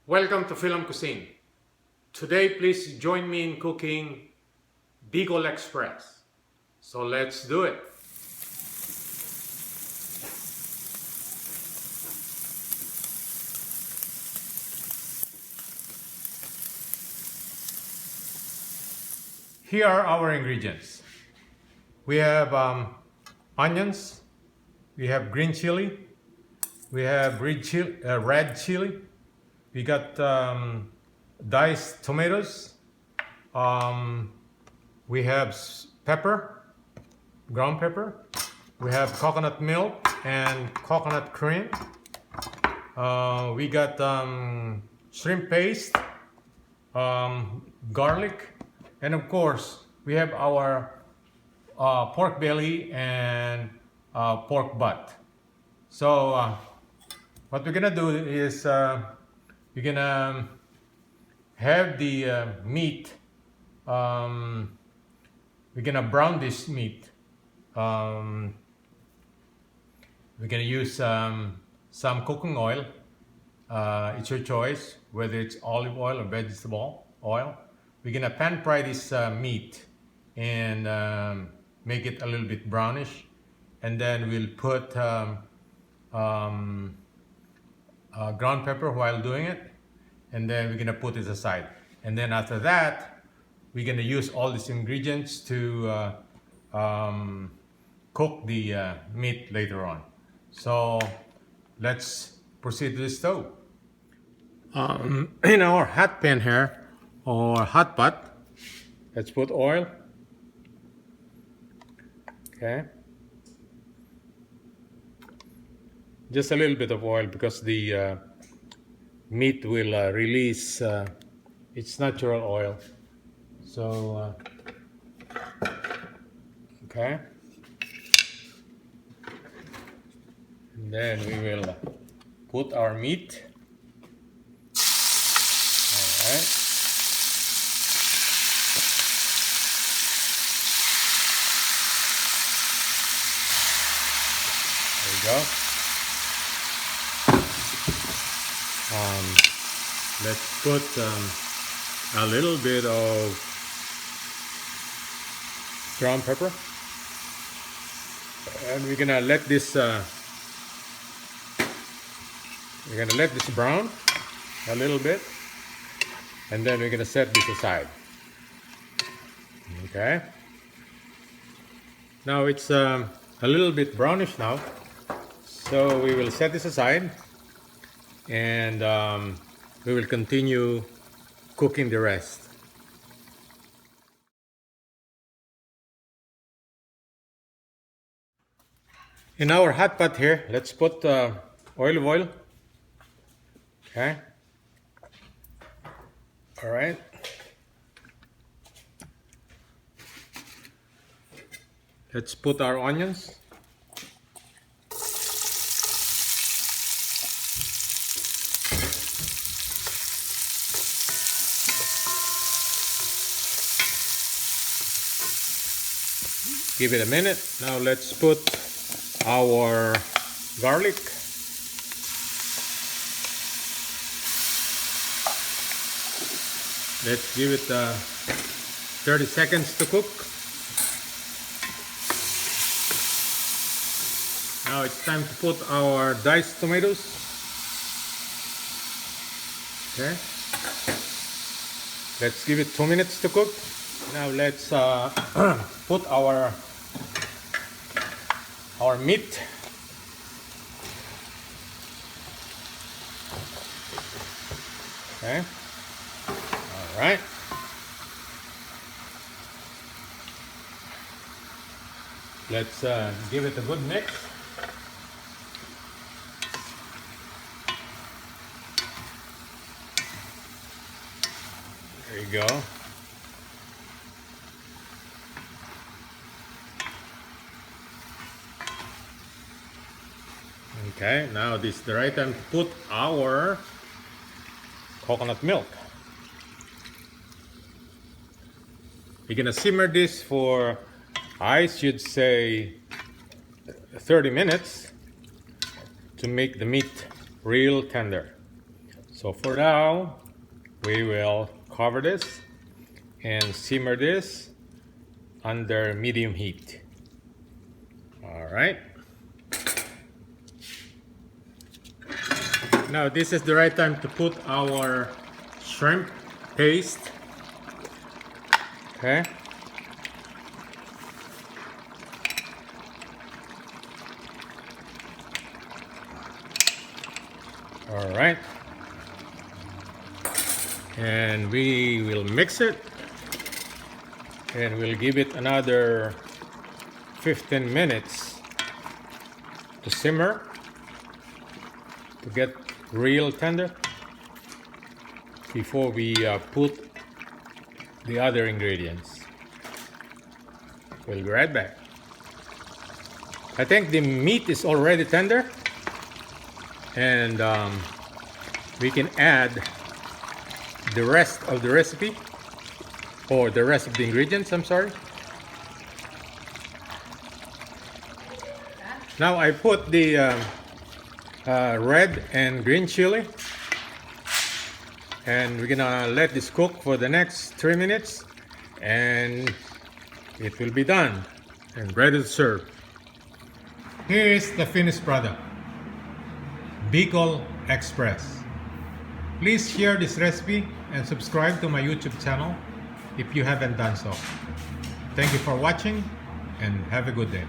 Welcome to FILAM Cuisine. Today, please join me in cooking Bicol Express. So let's do it. Here are our ingredients. We have onions, we have green chili, we have red chili, we got diced tomatoes, we have pepper, ground pepper, we have coconut milk and coconut cream, we got shrimp paste, garlic, and of course we have our pork belly and pork butt. So what we're gonna do is we're gonna have the meat. We're gonna brown this meat. We're gonna use some cooking oil. It's your choice, whether it's olive oil or vegetable oil. We're gonna pan fry this meat and make it a little bit brownish, and then we'll put ground pepper while doing it, and then we're gonna put it aside. And then after that, we're gonna use all these ingredients to cook the meat later on. So let's proceed to the stove. In our hot pan here, or hot pot, let's put oil. Okay, just a little bit of oil because the meat will release its natural oil. So okay, and then we will put our meat. All right. There we go. Let's put a little bit of ground pepper, and we're gonna let this brown a little bit, and then we're gonna set this aside. Okay. Now it's a little bit brownish now, so we will set this aside, and we will continue cooking the rest. In our hot pot here, let's put olive oil. Okay. All right. Let's put our onions. Give it a minute. Now let's put our garlic. Let's give it 30 seconds to cook. Now it's time to put our diced tomatoes. Okay. Let's give it 2 minutes to cook. Now let's put our meat. Okay. All right. Let's give it a good mix. There you go. Okay, now this is the right time to put our coconut milk. We're gonna simmer this for, I should say, 30 minutes to make the meat real tender. So for now, we will cover this and simmer this under medium heat. All right. Now this is the right time to put our shrimp paste. Okay. All right. And we will mix it and we'll give it another 15 minutes to simmer to get real tender before we put the other ingredients. We'll be right back. I think the meat is already tender, and we can add the rest of the recipe, or the rest of the ingredients, I'm sorry. Now I put the red and green chili, and we're gonna let this cook for the next 3 minutes, and it will be done and ready to serve. Here is the finished product, Bicol Express. Please share this recipe and subscribe to my YouTube channel if you haven't done so. Thank you for watching and have a good day.